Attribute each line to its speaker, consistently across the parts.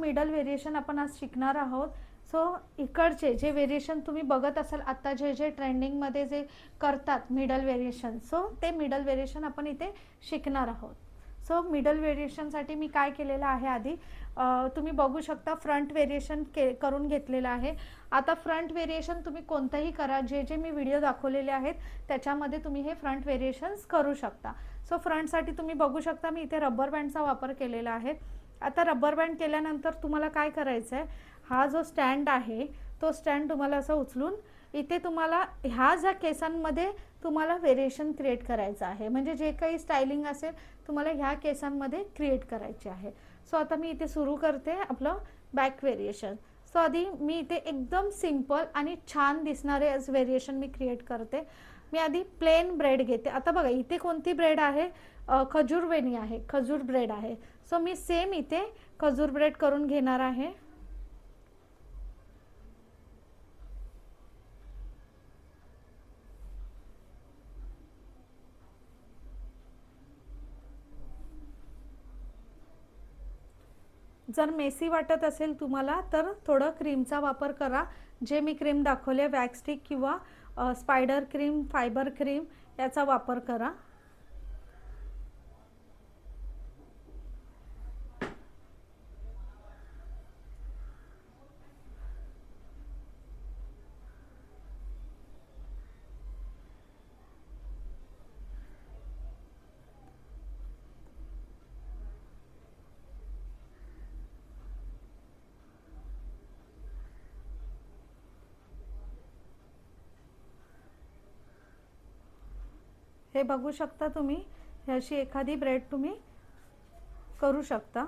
Speaker 1: Middle variation आपण आज शिकणार आहोत. सो इकडचे जे व्हेरिएशन तुम्ही बघत असाल आता जे जे ट्रेंडिंगमध्ये जे करतात मिडल व्हेरिएशन, सो ते मिडल व्हेरिएशन आपण इथे शिकणार आहोत. सो मिडल व्हेरिएशनसाठी मी काय केलेलं आहे आधी तुम्ही बघू शकता फ्रंट व्हेरिएशन करून घेतलेलं आहे. आता फ्रंट व्हेरिएशन तुम्ही कोणतंही करा, जे जे मी व्हिडिओ दाखवलेले आहेत त्याच्यामध्ये तुम्ही हे फ्रंट व्हेरिएशन्स करू शकता. सो फ्रंटसाठी तुम्ही बघू शकता मी इथे रबर बँडचा वापर केलेला आहे. आता रबर बँड केल्यानंतर तुम्हाला काय करायचं आहे, हा जो स्टँड आहे तो स्टँड तुम्हाला असं उचलून इथे तुम्हाला ह्या ज्या केसांमध्ये तुम्हाला व्हेरिएशन क्रिएट करायचं आहे, म्हणजे जे काही स्टायलिंग असेल तुम्हाला ह्या केसांमध्ये क्रिएट करायचे आहे. सो आता मी इथे सुरू करते आपलं बॅक व्हेरिएशन. सो आधी मी इथे एकदम सिंपल आणि छान दिसणारे व्हेरिएशन मी क्रिएट करते. मी आधी प्लेन ब्रेड घेते. आता बघा इथे कोणती ब्रेड आहे, खजूर वेणी आहे, खजूर ब्रेड आहे. सो मी सेम इथे खजूर ब्रेड करून घेणार आहे. जर मेसी वाटत असेल तुम्हाला तर थोडं क्रीमचा वापर करा. जे मी क्रीम दाखवले वॅक्स स्टिक किंवा स्पायडर क्रीम, फायबर क्रीम याचा वापर करा. हे बघू शकता तुम्ही, अशी एखादी ब्रेड तुम्ही करू शकता.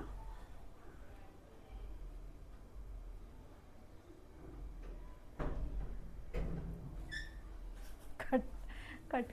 Speaker 1: Cut cut